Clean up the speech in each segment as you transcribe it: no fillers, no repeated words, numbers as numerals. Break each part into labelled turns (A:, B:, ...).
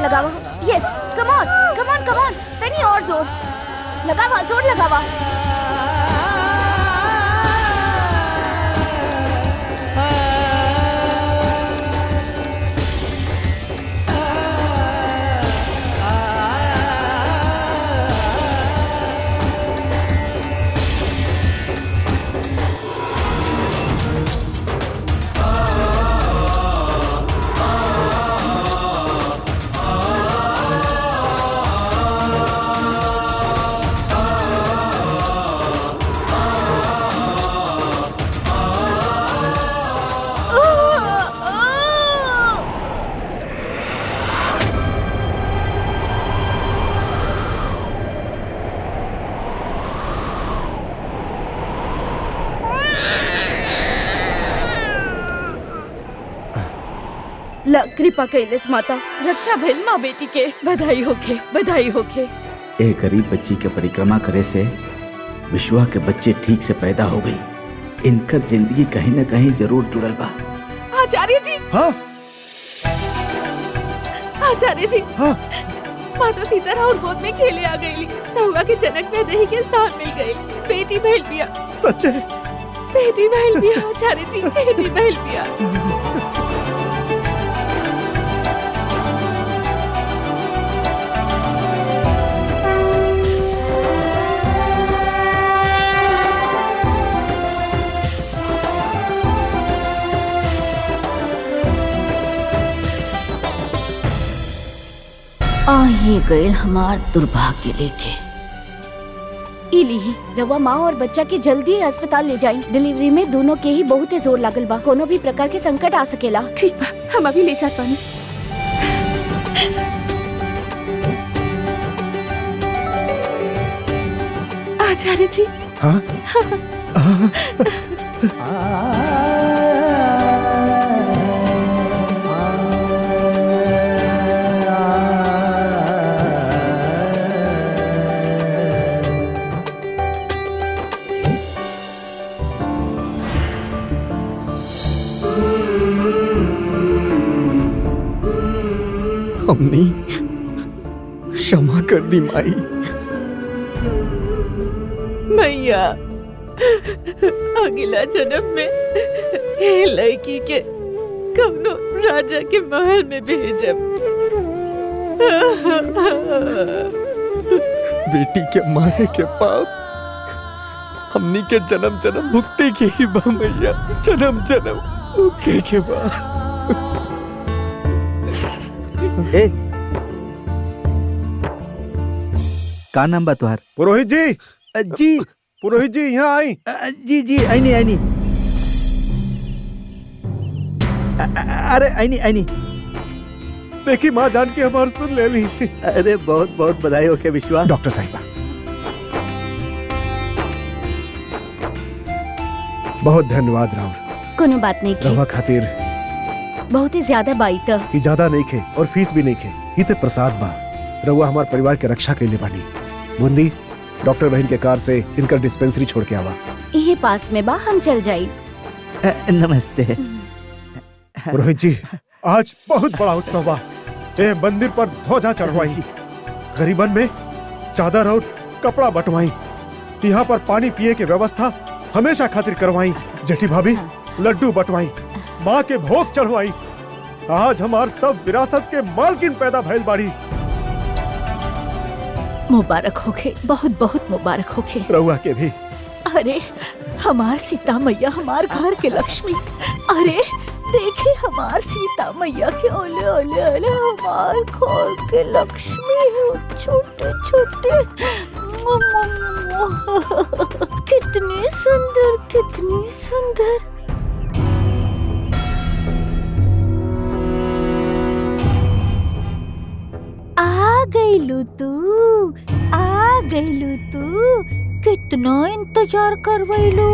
A: लगावा। Yes, come on come on come on, तनी और जोर लगावा, जोर लगावा। कृपा कैलेस माता, रक्षा भेल माँ बेटी के। बधाई होके, बधाई होके।
B: एक गरीब बच्ची के परिक्रमा करे से विश्वा के बच्चे ठीक से पैदा हो गई। इनकर जिंदगी कहीं न कहीं जरूर जुड़ल बा।
A: आचार्य जी।
C: हाँ
A: आचार्य जी।
C: हाँ
A: माता सीता और गोद में खेले आ गई। रहुआ के जनक में दही के साथ मिल गई। बेटी भेल पिया।
C: सच है?
A: बेटी भेल पिया आचार्य जी, बेटी भेल पिया।
D: ये गए हमार दुर्भाग्य लेके।
A: इली रवा माँ और बच्चा के जल्दी अस्पताल ले जाई। डिलीवरी में दोनों के ही बहुत ही जोर लागल बा। कोनो भी प्रकार के संकट आ सकेला। ठीक बा, हम अभी ले जात बानी। आचार्य जी।
C: हाँ हमने क्षमा कर दी माई।
A: मैया, अगला जन्म में ये लड़की के कवनो राजा के महल में भेजब।
C: बेटी के मारे के पाप हमनी के जन्म जन्म भुगते के ही बा मैया। जन्म जन्म भुगते के बा।
B: ए, का नाम बा तुहार?
C: पुरोहित जी।
B: जी
C: पुरोहित जी यहाँ आई।
B: जी जी आईनी आईनी। अरे आईनी आईनी।
C: देखी माँ जान के हमार सुन ले ली।
B: अरे बहुत बहुत बधाई हो के विश्वा।
C: डॉक्टर साहिबा बहुत धन्यवाद राउर।
A: कोनो बात नहीं की।
C: रवा खातिर
A: बहुत ही ज्यादा बाई त
C: ई ज्यादा नहीं खे और फीस भी नहीं खे। ई ते प्रसाद बा। रवा हमार परिवार के रक्षा के लिए बानी। बूंदी डॉक्टर बहन के कार से इनका डिस्पेंसरी छोड़ के आवा।
A: यही पास में बा, हम चल जाई।
B: नमस्ते।
C: पुरोहित जी आज बहुत बड़ा उत्सव बा। ए मंदिर पर ध्वजा चढ़वाई, गरीबन में चादर और कपड़ा बंटवाई, यहाँ पर पानी पिए के व्यवस्था हमेशा खातिर करवाई। जेठी भाभी लड्डू बंटवाई, माँ के भोग चढ़वाई। आज हमार सब विरासत के मालकिन पैदा भइल बाड़ी।
D: मुबारक होखे, बहुत बहुत मुबारक होखे।
C: रउआ के भी।
D: अरे हमार सीता मैया, हमार घर के लक्ष्मी। अरे देखे हमार सीता मैया के ओले ओले ओले हमार घर के लक्ष्मी है। छोटे छोटे कितनी सुंदर, कितनी सुंदर। आ गईलू तू, आ गईलू तू। कितना इंतजार करवैलू।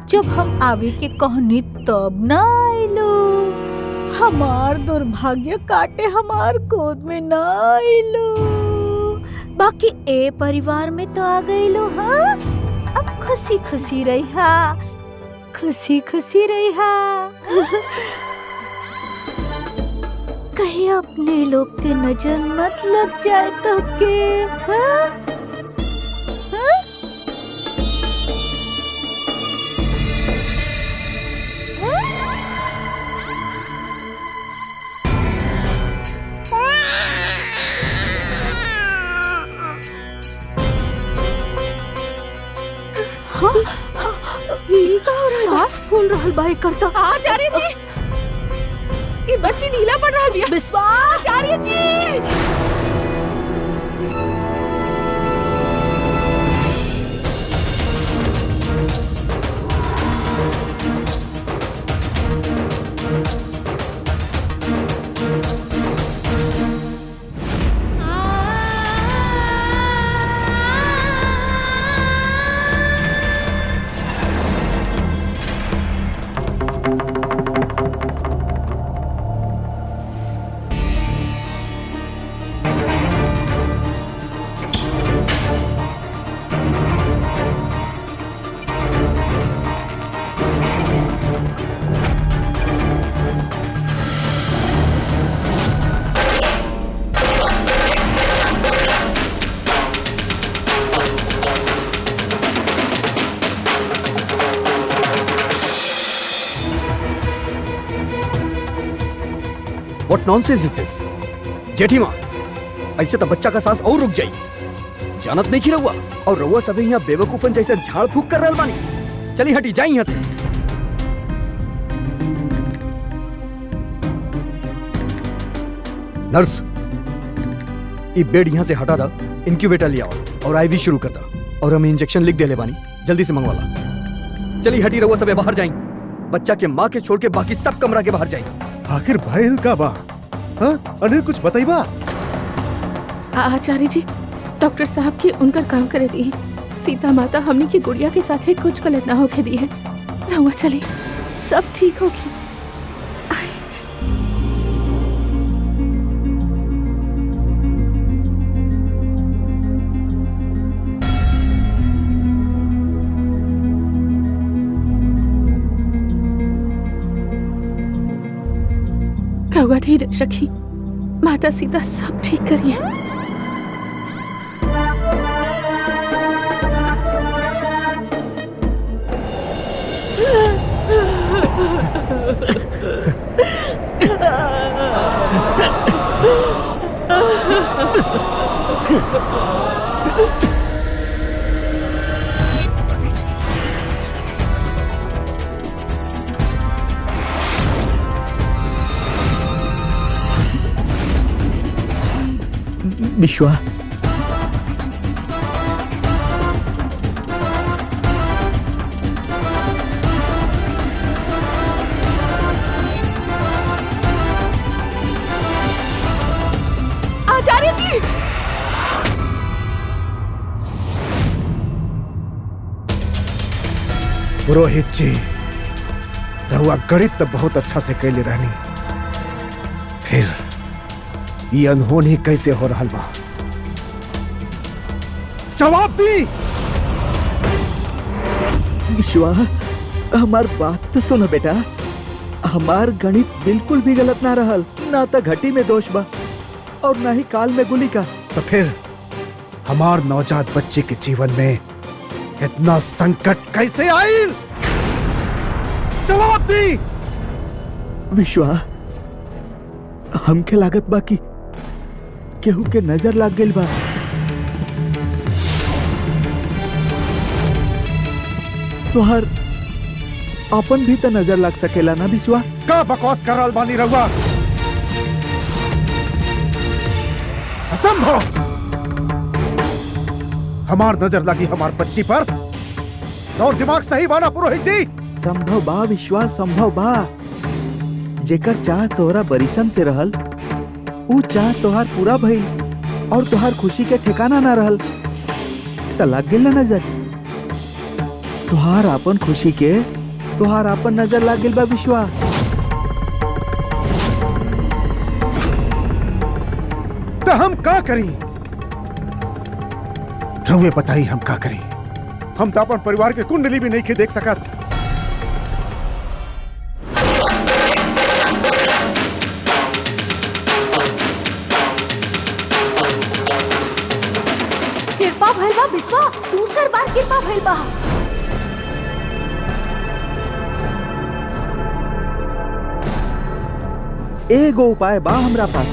D: जब हम आवे के कहनी तब ना आइलू। हमार दुर्भाग्य काटे हमार गोद में ना आइलू। बाकी ए परिवार में तो आ गईलू। हाँ, अब खुशी खुशी रही, खुशी खुशी रही। कहीं अपने लोग के नजर मत लग जाए तो के हाँ? हाँ? सांस फूल रहल बा एकर त
A: आचार्य जी, ये बच्ची ढीला पड़ रहा है।
D: विश्वास
A: आचार्य जी,
E: What nonsense is this? जेठी माँ, ऐसे तो बच्चा का सांस और रुक जाई। जानत नहीं की रहुआ और रहुआ सभी यहाँ बेवकूफन जैसे झाड़ फूक कर रहल बानी। चली हटी जाई यहाँ से। नर्स, ये बेड यहाँ से हटा दा, इंक्यूबेटर ले आओ और आईवी शुरू कर दा और हमें इंजेक्शन लिख दे ले बानी, जल्दी से मंगवा ला। चली हटी रहुआ सब बाहर जाई। बच्चा के माँ के छोड़ के बाकी सब कमरा के बाहर जाई।
C: आखिर भाईल का बा? हाँ? अनिल कुछ बताइबा?
A: आचार्य जी, डॉक्टर साहब की उनका काम करे दी। सीता माता हमने की गुड़िया के साथ ही कुछ गलत ना होके दी है। रहुआ चली, सब ठीक होगी। रहुआ धीरज रखी, माता सीता सब ठीक करिए।
E: विश्वा,
A: आचार्य जी,
C: पुरोहित जी, रहुआ गणित तो बहुत अच्छा से कैले रहनी, फिर ये अनहोनी कैसे हो रहा बा? जवाब दी।
E: विश्वा, हमार बात तो सुनो बेटा। हमार गणित बिल्कुल भी गलत ना रहल। ना तो घटी में दोष बा और ना ही काल में गुली का।
C: तो फिर हमार नवजात बच्चे के जीवन में इतना संकट कैसे आयल? जवाब दी।
E: विश्वा, हमके लागत बा कि केहू के नजर लाग गइल बा। तोहर अपन भी तो नजर लग सकेला ना विश्वा?
C: का बकवास कर रहा बानी रहुआ? असंभव। हमार नजर लगी हमार बच्ची पर और दिमाग सही बाना पुरोहित जी?
E: संभव बा विश्वा, संभव बा। जेकर चाह तोहरा बरिसन से रहल, ऊ चाह तोहार पूरा भइल और तोहार खुशी के ठिकाना ना रहल त लग गेल ना नजर। तोहार अपन खुशी के तोहार अपन नजर लग गेल बा विश्वा।
C: तो हम का करी? रहुए बताई हम का करी? हम तो अपन परिवार के कुंडली भी नहीं के देख सकत।
D: हमार कृपा भइल बा।
B: एगो उपाय बा हमरा पास।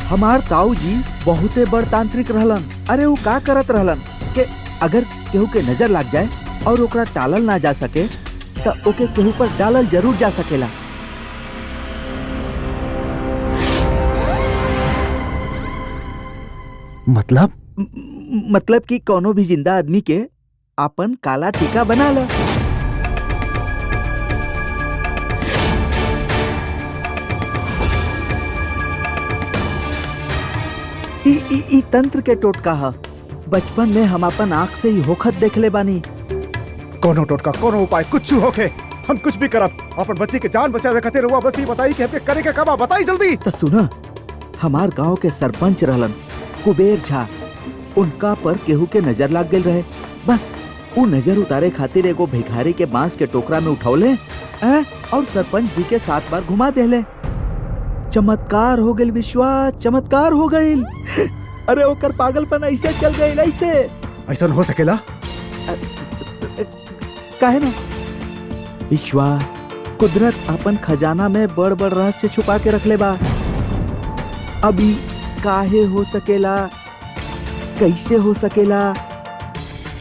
B: हमार ताऊ जी बहुते बड़ तांत्रिक रहलन। अरे वो का करत रहलन कि अगर केहू के नजर लग जाए और ओकरा टालल ना जा सके तो ओके केहू पर डालल जरूर जा सकेला। मतलब कि कोनो भी जिंदा आदमी के अपन काला टीका बना ला। ई तंत्र के टोटका है। बचपन में हम अपन आँख से ही होखत देखले बानी।
C: कोनो टोटका कोनो उपाय कुछ होके हम कुछ भी करब। अपन बच्ची के जान बचावे खातिर हुआ बस ये बताई कि हमके करे के कबा बताई जल्दी।
B: तो सुना, हमार गांव के सरपंच रहलन कुबेर झा। उनका पर केहू के नजर लाग गई रहे। बस वो नजर उतारे खातिर एगो भिखारी के बांस के टोकरा में उठौले और सरपंच जी के 7 बार घुमा देले। चमत्कार हो गई विश्वास, चमत्कार हो गई। अरे ओकर पागलपन ऐसे चल गई ऐसे।
C: ऐसा हो सकेला?
B: काहे ना विश्वास, कुदरत अपन खजाना में बड़ बड़ रहस्य छुपा के रखले बा। अभी काहे हो सकेला, कैसे हो सकेला,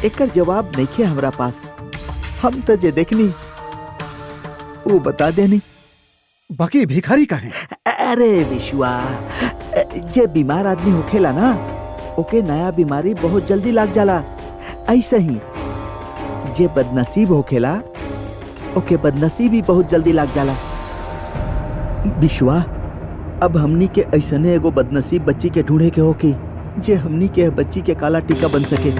B: एकर जवाब नहीं है हमरा पास। हम तो जे देखनी वो बता देनी।
C: बाकी भिखारी का है?
B: अरे विश्वा, जे बीमार आदमी होखेला ना ओके नया बीमारी बहुत जल्दी लग जाला। ऐसे ही जे बदनसीब होखेला ओके बदनसीबी बहुत जल्दी लग जाला। विश्वा, अब हमनी के ऐसने एगो बदनसीब बच्ची के ढूंढे के होकी जे हमनी के बच्ची के काला टीका बन सके।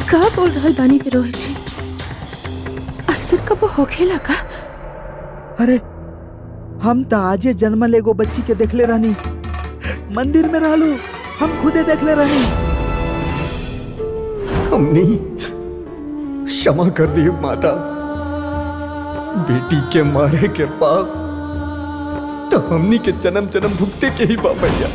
A: का बोल रहल बानी के रोहित जी? ऐसा कब होखेला का?
B: अरे हम तो आजे जन्मल एगो बच्ची के देखले रहनी। मंदिर में रहलू, हम खुदे देखले रहनी।
E: हमने क्षमा कर दी माता। बेटी के मारे के पाप तो हमनी के जन्म जन्म भुगते के ही बा भैया।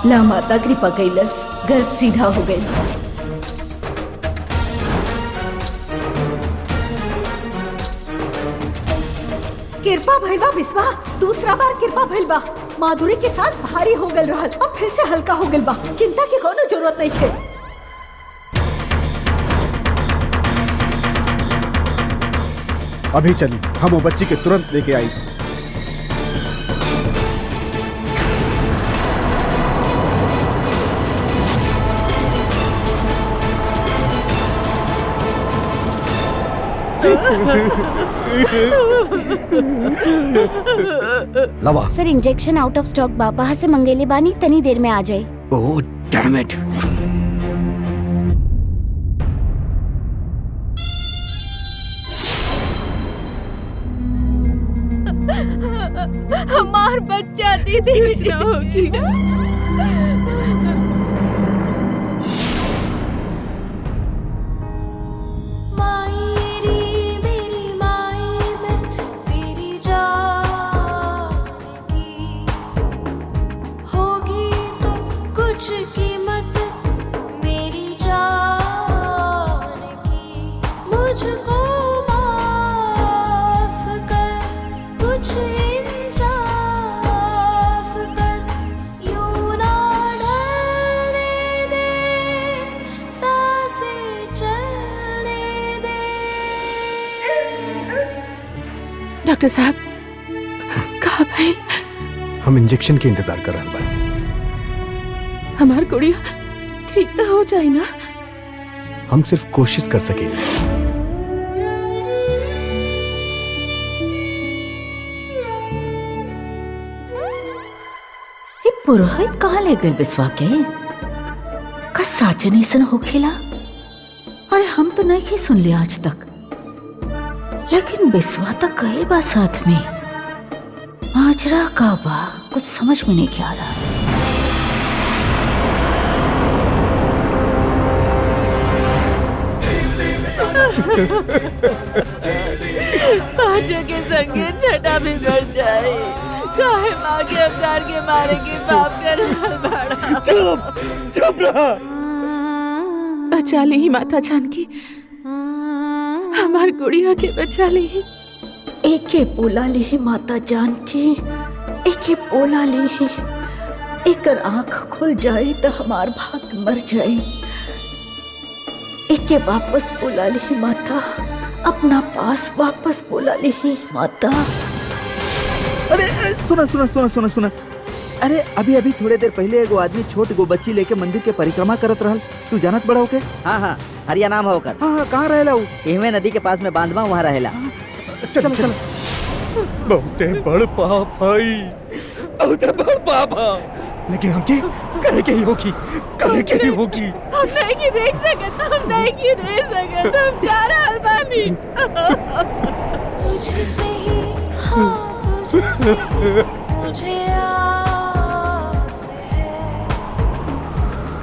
A: ला माता कृपा कैलस, गर्भ सीधा हो गई।
D: कृपा भइल बा विश्वा, दूसरा बार कृपा भइल बा। माधुरी के सांस भारी हो गल रहल और फिर से हल्का हो गल बा। चिंता की कोनो जरूरत नहीं है।
C: अभी चली, हम वो बच्ची के तुरंत लेके आई।
E: लवा
A: सर, इंजेक्शन आउट ऑफ स्टॉक बा, बाहर से मंगेले बानी, तनी देर में आ जाए।
B: Oh damn it.
A: हमार बच्चा दीदी होगी ना।
F: कीमत मेरी जान की, मुझको माफ कर, कुछ इंसाफ कर, यूं ना ढलने दे, सांसें चलने दे।
A: डॉक्टर साहब, कहाँ भाई?
E: हम इंजेक्शन के इंतजार कर रहे हैं।
A: हमार गुड़िया ठीक तो हो जाए ना?
E: हम सिर्फ कोशिश कर सकेंगे।
D: ये पुरोहित कहाँ ले गए बिस्वा के? का साचन ऐसन होखेला? अरे हम तो नहीं ही सुन लिया आज तक, लेकिन बिस्वा तो कई बा साथ में। माजरा का बा कुछ समझ में नहीं क्या आ रहा।
G: पांचों के संगे छठा भी मर जाए। काहे माँ के अवतार के मारे के पाप कर बड़ा।
C: चुप रहा।
G: बचा ली ही माता जानकी, हमार गुड़िया के बचा ली ही।
D: एके पोला ली माता जानकी, एके पोला ली। एकर आंख खुल जाए तो हमार भाग मर जाए। एके वापस पोला ली माता, अपना पास वापस पोला ली माता।
B: अरे सुना सुना सुना सुना सुना। अरे अभी अभी थोड़े देर पहले एगो आदमी छोट गो बच्ची लेके मंदिर के परिक्रमा करत रहल। तू जानत बड़ा होके?
H: हाँ हाँ, हरिया नाम है ओकर।
B: हाँ कहाँ रहेला ऊ?
H: इहवे नदी के पास में बांधवा, वहाँ रहेला।
C: चल चल। बहुते बड़ पाप भाई, बहुते बड़ पाप है। लेकिन हमके करे के ही होगी, करे के ही होगी।
G: हम नहीं की देख सकत, हम नहीं की देख सकत, हम जा रहल बानी।
F: तुझसे ही, हाँ तुझसे ही मुझे आस है।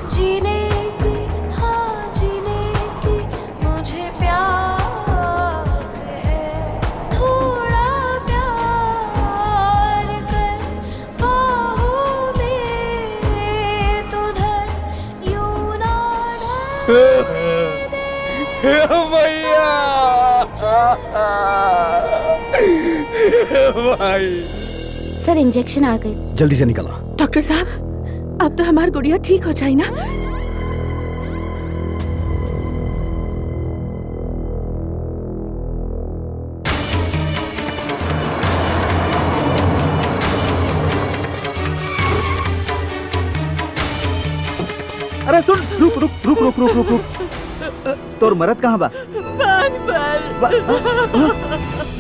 F: जीने की, हाँ जीने की मुझे प्यास है। थोड़ा प्यार कर बाहों में तू धर, यूं ना ढलने दे।
C: भाई
A: सर इंजेक्शन आ गई।
E: जल्दी से निकला।
G: डॉक्टर साहब, अब तो हमार गुड़िया ठीक हो जाए ना?
B: अरे सुन, रुक रुक रुक रुक रुक रुक रुक। तोर मरद कहाँ बा?
G: बांध पर।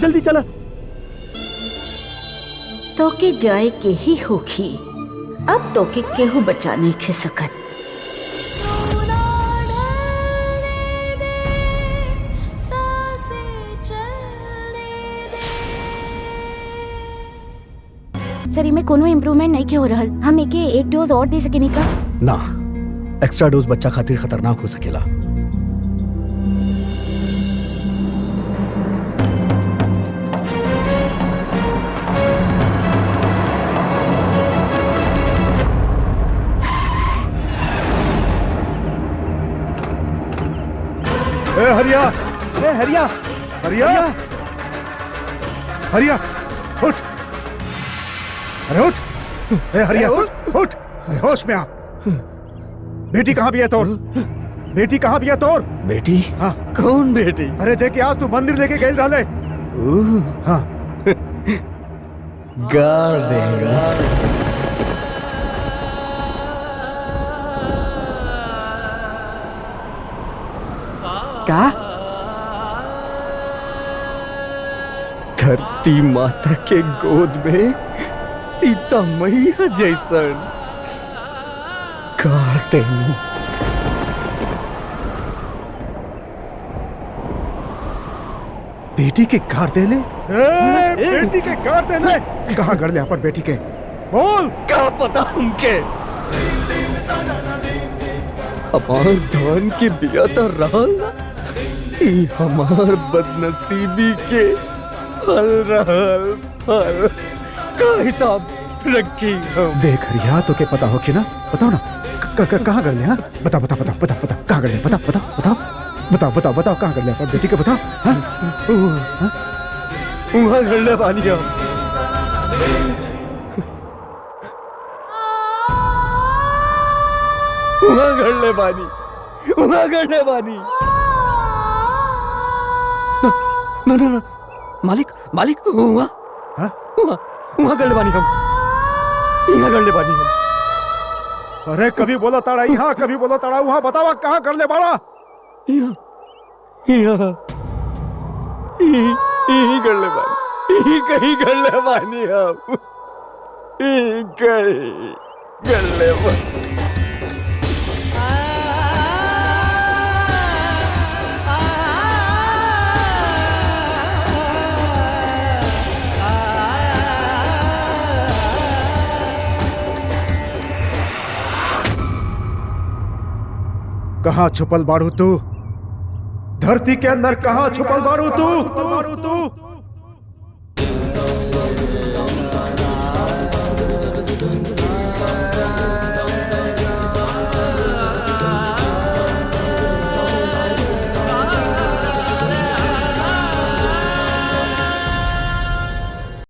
B: जल्दी चला।
D: तो के जाए के ही होगी। अब तो के केहू बचा नहीं खे सकत।
F: यूं ना ढलने दे, सांसें चलने दे।
A: सर में कोनो इम्प्रूवमेंट नहीं के हो रहल। हम एके एक डोज और दे सकेनी का?
E: ना, एक्स्ट्रा डोज बच्चा खातिर खतरनाक हो सकेला।
C: ए हरिया,
B: ए हरिया,
C: हरिया, हरिया, उठ। अरे उठ। ए हरिया, उठ। अरे होश में आ। बेटी कहाँ भी है तोर? बेटी कहाँ भी है तोर?
E: बेटी?
C: हाँ।
E: कौन बेटी?
C: अरे जेके आज तू मंदिर लेके गए रहले। हाँ।
E: गाड़ देगा।
B: का?
E: धरती माता के गोद में सीता मैया जैसन गाड़ देनु।
C: बेटी के गाड़ दे ले? बेटी के गाड़ दे ले? कहाँ गड़ ले अपन बेटी के? बोल।
E: क्या पता हमके? हमार धन के बिया तो रहल, ई हमार बदनसीबी के फल रहल। फल का हिसाब रखी हम।
C: देख हरिया, तो के पता हो कि ना? बताओ ना, कहाँ गड़ ले? हाँ बताओ बताओ बताओ बताओ बताओ, कहाँ गड़ ले? बताओ बताओ बताओ बताओ बताओ बताओ, कहाँ गड़ ले अपन बेटी के? बताओ।
E: वहाँ गड़ ले पानी हम। वहाँ गड़ ले पानी, वहाँ गड़ ले पानी। ना ना ना, मालिक मालिक, वहाँ वहाँ गड़ ले पानी हम। यहाँ गड़ ले पानी हम।
C: अरे कभी बोला ताड़ा यहाँ, कभी बोला ताड़ा वहाँ। बतावा कहाँ गड़ ले बाड़ा?
E: यहाँ यहाँ यही गड़ ले पानी, यही कहीं गड़ ले पानी हम। यही कहीं गड़ ले पानी।
C: कहाँ छुपल बाड़ू तू? धरती के अंदर कहाँ छुपल बाड़ू तू?